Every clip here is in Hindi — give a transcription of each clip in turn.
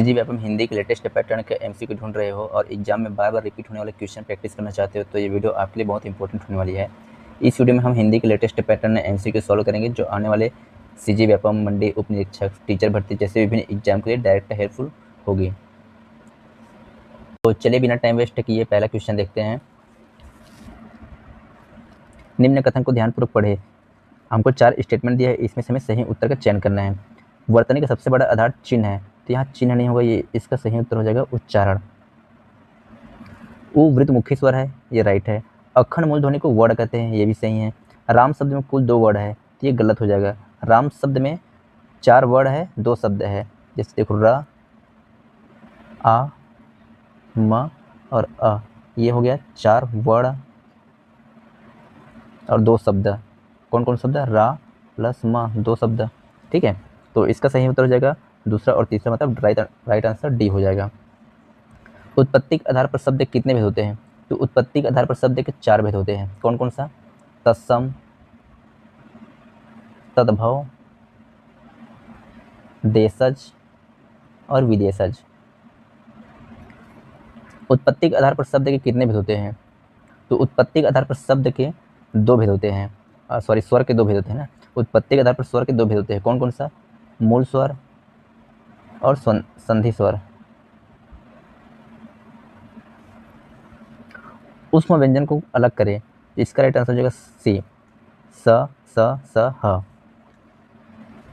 जी व्यापम हिंदी के लेटेस्ट पैटर्न के एमसीक्यू ढूंढ रहे हो और एग्जाम में बार बार रिपीट होने वाले क्वेश्चन प्रैक्टिस करना चाहते हो तो ये वीडियो आपके लिए बहुत इंपॉर्टेंट होने वाली है। इस वीडियो में हम हिंदी के लेटेस्ट पैटर्न एमसीक्यू सॉल्व करेंगे जो आने वाले सीजी व्यापम, मंडी, उप निरीक्षक, टीचर भर्ती जैसे विभिन्न एग्जाम के लिए डायरेक्ट हेल्पफुल होगी। तो चलिए बिना टाइम वेस्ट किए पहला क्वेश्चन देखते हैं। निम्न कथन को ध्यानपूर्वक पढ़े। हमको 4 स्टेटमेंट दिया है, इसमें से हमें सही उत्तर का चयन करना है। वर्तनी का सबसे बड़ा आधार चिन्ह है, तो यहाँ चिन्ह नहीं होगा, ये इसका सही उत्तर हो जाएगा उच्चारण। उ वृत्तमुखी स्वर है, ये राइट है। अखंड मूल ध्वनि को वर्ड कहते हैं, ये भी सही है। राम शब्द में कुल 2 वर्ड है, तो ये गलत हो जाएगा। राम शब्द में 4 वर्ड है, 2 शब्द है। जैसे देखो र, आ, म और अ, ये हो गया 4 वर्ड और 2 शब्द। कौन कौन शब्द? रा प्लस म, 2 शब्द। ठीक है, तो इसका सही उत्तर हो जाएगा दूसरा और तीसरा, मतलब राइट आंसर डी हो जाएगा। उत्पत्ति के आधार पर शब्द कितने भेद होते हैं? तो उत्पत्ति के आधार पर शब्द के 4 भेद होते हैं। कौन कौन सा? तत्सम, तद्भव, देशज और विदेशज। उत्पत्ति के आधार पर शब्द के कितने भेद होते हैं? तो उत्पत्ति के आधार पर शब्द के 2 भेद होते हैं। स्वर के 2 भेद होते हैं ना। उत्पत्ति के आधार पर स्वर के 2 भेद होते हैं। कौन कौन सा? मूल स्वर और संधि स्वर। ऊष्म व्यंजन को अलग करें, इसका राइट आंसर हो जाएगा सी, स, ह।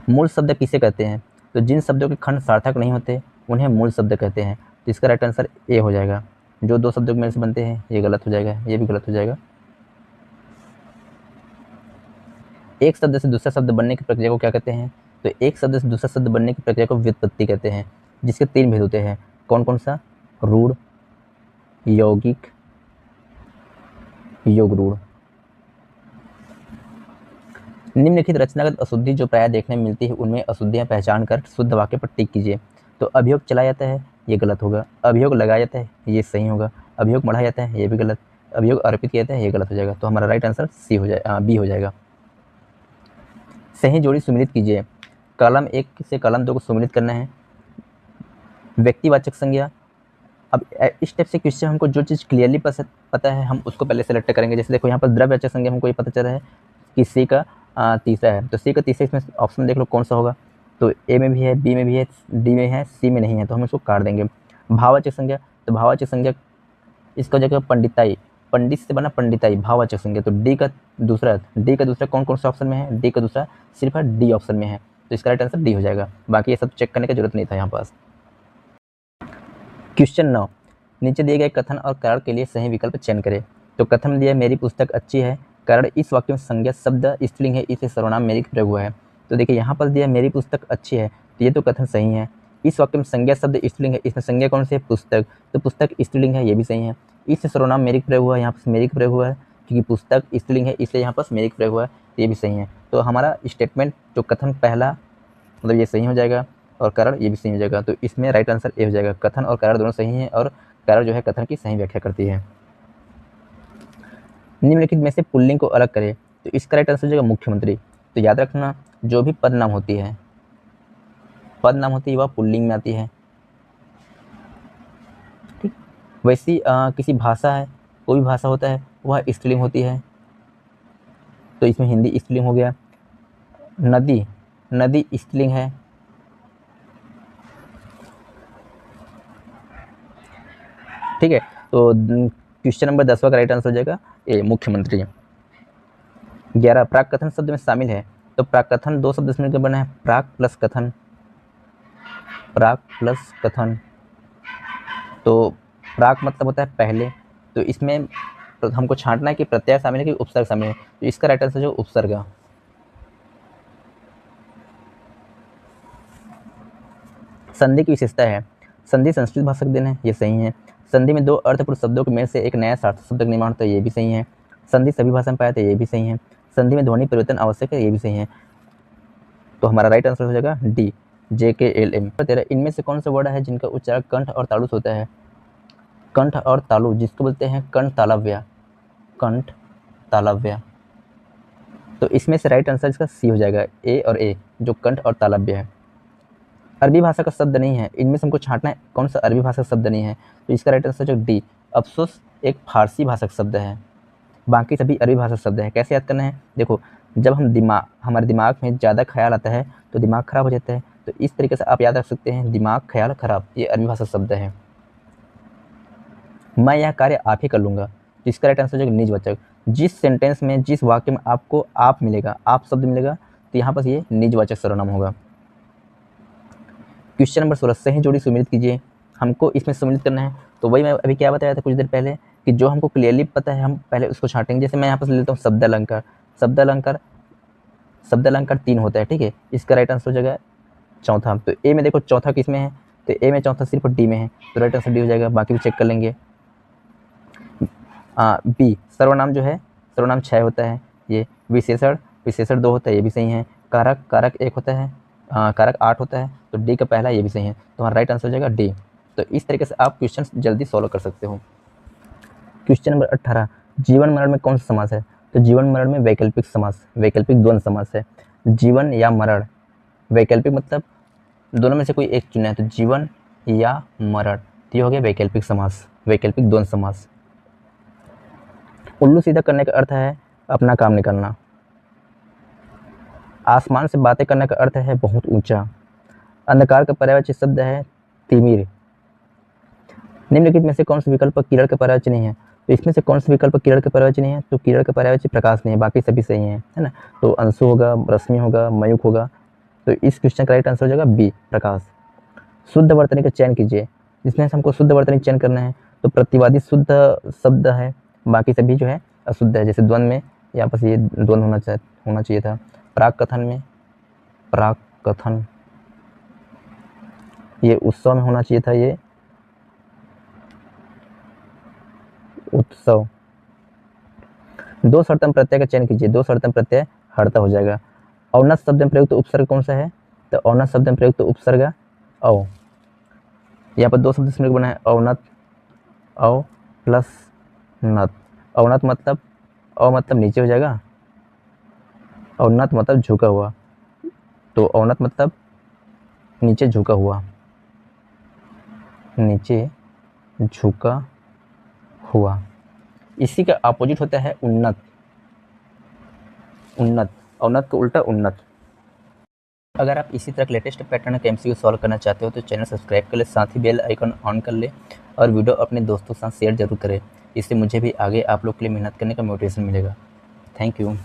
मूल शब्द किसे कहते हैं? तो जिन शब्दों के खंड सार्थक नहीं होते उन्हें मूल शब्द कहते हैं, तो इसका राइट आंसर ए हो जाएगा। जो 2 शब्दों के मेल से बनते हैं ये गलत हो जाएगा, ये भी गलत हो जाएगा। एक शब्द से दूसरा शब्द बनने की प्रक्रिया को क्या कहते हैं? तो एक शब्द से दूसरा शब्द बनने की प्रक्रिया को व्युत्पत्ति कहते हैं, जिसके 3 भेद होते हैं। कौन कौन सा? रूढ़, यौगिक, योग रूढ़। निम्नलिखित रचनागत अशुद्धि जो प्रायः देखने में मिलती है उनमें अशुद्धियां पहचान कर शुद्ध वाक्य पर टिक कीजिए। तो अभियोग चलाया जाता है, ये गलत होगा। अभियोग लगाया जाता है, ये सही होगा। अभियोग बढ़ाया जाता है, ये भी गलत। अभियोग अर्पित किया जाता है, ये गलत हो जाएगा। तो हमारा राइट आंसर सी हो जाएगा, बी हो जाएगा। सही जोड़ी सुमिलित कीजिए। कॉलम 1 से कॉलम 2 को सुमिलित करना है। व्यक्तिवाचक संज्ञा। अब इस टाइप से क्वेश्चन हमको जो चीज़ क्लियरली पता है हम उसको पहले सेलेक्ट करेंगे। जैसे देखो यहाँ पर द्रव्यवाचक संज्ञा हमको ये पता चल रहा है कि सी का तीसरा है, तो सी का तीसरा इसमें ऑप्शन देख लो कौन सा होगा। तो ए में भी है, बी में भी है, डी में है, सी में नहीं है, तो हम इसको काट देंगे। भाववाचक संज्ञा, तो भाववाचक संज्ञा इसका जगह पंडिताई, पंडित से बना पंडिताई, भाववाचक संज्ञा। तो डी का दूसरा कौन कौन सा ऑप्शन में है? डी का दूसरा सिर्फ डी ऑप्शन में है, तो इसका राइट आंसर डी हो जाएगा। बाकी ये सब चेक करने की जरूरत नहीं था यहाँ पास। क्वेश्चन 9, नीचे दिए गए कथन और कारण के लिए सही विकल्प चयन करें। तो कथन में दिया मेरी पुस्तक अच्छी है, कारण इस वाक्य में संज्ञा शब्द स्त्रीलिंग है, इसलिए सर्वनाम मेरी का प्रयोग हुआ है। तो देखिए यहाँ पर दिया मेरी पुस्तक अच्छी है, तो ये तो कथन सही है। इस वाक्य में संज्ञा शब्द स्त्रीलिंग है, इसमें संज्ञा कौन सी है? पुस्तक, तो पुस्तक स्त्रीलिंग है, ये भी सही है। इससे सर्वनाम मेरी का प्रयोग हुआ है, यहाँ पर मेरी का प्रयोग हुआ है क्योंकि पुस्तक स्त्रीलिंग है, इसलिए यहाँ पर मेरी का प्रयोग हुआ है, ये भी सही है। तो हमारा स्टेटमेंट जो कथन पहला मतलब ये सही हो जाएगा और कारण ये भी सही हो जाएगा। तो इसमें राइट आंसर ए हो जाएगा। कथन और कारण दोनों सही हैं और कारण जो है कथन की सही व्याख्या करती है। निम्नलिखित में से पुल्लिंग को अलग करें, तो इसका राइट आंसर हो जाएगा मुख्यमंत्री। तो याद रखना जो भी पद नाम होती है वह पुल्लिंग में आती है। ठीक, वैसी किसी भाषा है, कोई भी भाषा होता है वह स्त्रीलिंग होती है, तो इसमें हिंदी स्त्रीलिंग हो गया। नदी स्त्रीलिंग है। ठीक है, तो क्वेश्चन नंबर 10 का राइट आंसर हो जाएगा ए, मुख्यमंत्री। 11, प्राक कथन शब्द में शामिल है, तो प्राक कथन 2 शब्द से मिलकर बना है, प्राक प्लस कथन। तो प्राक मतलब होता है पहले, तो इसमें हमको छांटना है कि प्रत्यय शामिल है कि उपसर्ग शामिल है, तो इसका राइट आंसर जो उपसर्ग। संधि की विशेषता है, संधि संस्कृत भाषा का देन है, ये सही है। संधि में 2 अर्थपूर्ण शब्दों के मेल से एक नया सार्थक शब्द का निर्माण होता है, ये भी सही है। संधि सभी भाषा में पाया जाता है, ये भी सही है। संधि में ध्वनि परिवर्तन आवश्यक है, ये भी सही है। तो हमारा राइट आंसर हो जाएगा डी, JKLM। 13, इनमें से कौन सा वर्ड है जिनका उच्चारण कंठ और तालु से होता है? कंठ और तालु, जिसको बोलते हैं कंठ तालव्य। तो इसमें से राइट आंसर इसका सी हो जाएगा, ए और ए, जो कंठ और तालव्य है। अरबी भाषा का शब्द नहीं है, इनमें से हमको छांटना है कौन सा अरबी भाषा का शब्द नहीं है। तो इसका राइट आंसर जो डी, अफसोस एक फारसी भाषा का शब्द है, बाकी सभी अरबी भाषा शब्द है। कैसे याद करना है, देखो जब हमारे दिमाग में ज़्यादा ख्याल आता है तो दिमाग खराब हो जाता है, तो इस तरीके से आप याद रख सकते हैं, दिमाग ख्याल खराब, ये अरबी भाषा शब्द है। मैं यह कार्य आप ही कर लूँगा, तो इसका राइट आंसर जो निजवाचक, जिस सेंटेंस में जिस वाक्य में आपको आप मिलेगा, आप शब्द मिलेगा, तो यहाँ पर ये निजवाचक सर्वनाम होगा। क्वेश्चन नंबर 16, सही जोड़ी सुमिलित कीजिए। हमको इसमें सुमिलित करना है, तो वही मैं अभी क्या बताया था कुछ देर पहले कि जो हमको क्लियरली पता है हम पहले उसको छांटेंगे। जैसे मैं यहाँ पर लेता हूँ शब्द अलंकार, शब्द अलंकार 3 होता है, ठीक है। इसका राइट आंसर हो जाएगा चौथा। तो ए में देखो चौथा किस में है, तो ए में चौथा सिर्फ डी में है, तो राइट आंसर डी हो जाएगा। बाकी भी चेक कर लेंगे। बी, सर्वनाम जो है सर्वनाम 6 होता है, ये विशेषण 2 होता है, ये भी सही है। कारक 1 होता है, कारक 8 होता है, तो डी का पहला ये भी सही है, तो हमारा राइट आंसर हो जाएगा डी। तो इस तरीके से आप क्वेश्चन जल्दी सॉल्व कर सकते हो। क्वेश्चन नंबर 18, जीवन मरण में कौन सा समास है, तो जीवन मरण में वैकल्पिक समास, वैकल्पिक द्वंद्व समास है। जीवन या मरण, वैकल्पिक मतलब दोनों में से कोई एक चुनना है, तो जीवन या मरण, तो ये हो गया वैकल्पिक समास, वैकल्पिक द्वंद्व समास। उल्लू सीधा करने का अर्थ है अपना काम निकालना। आसमान से बातें करने का अर्थ है बहुत ऊंचा। अंधकार का पर्यायवाची शब्द है तिमिर। निम्नलिखित में से कौन सा विकल्प किरण का पर्यायवाची नहीं है, तो इसमें से कौन सा विकल्प किरण का पर्यायवाची नहीं है, तो किरण का पर्यायवाची प्रकाश नहीं है, बाकी सभी सही है ना। तो अंशु होगा, रश्मि होगा, मयूख होगा, तो इस क्वेश्चन का राइट आंसर हो जाएगा बी, प्रकाश। शुद्ध वर्तनी का चयन कीजिए, जिसमें से हमको शुद्ध वर्तनी चयन करना है, तो प्रतिवादी शुद्ध शब्द है, बाकी सभी जो है अशुद्ध है। जैसे द्वंद्व में यहाँ पर ये द्वंद्व होना चाहिए था। प्राक कथन में प्राक कथन, ये उत्सव में होना चाहिए था, ये उत्सव। दो शर्तम प्रत्यय का चयन कीजिए, दो शर्तम प्रत्यय हरता हो जाएगा। औनत शब्द में प्रयुक्त उपसर्ग कौन सा है, तो औनत शब्द में प्रयुक्त उपसर्ग औ, यहाँ पर दो शब्द से बना है औनत, औ प्लस नत। औनत मतलब औ मतलब नीचे हो जाएगा, और नत मतलब झुका हुआ, तो औनत मतलब नीचे झुका हुआ, नीचे झुका हुआ। इसी का अपोजिट होता है उन्नत, उन्नत, औनत का उल्टा उन्नत। अगर आप इसी तरह लेटेस्ट पैटर्न का एमसीक्यू सॉल्व करना चाहते हो तो चैनल सब्सक्राइब कर ले, साथ ही बेल आइकन ऑन कर ले और वीडियो अपने दोस्तों के साथ शेयर जरूर करें। इससे मुझे भी आगे आप लोग के लिए मेहनत करने का मोटिवेशन मिलेगा। Thank you.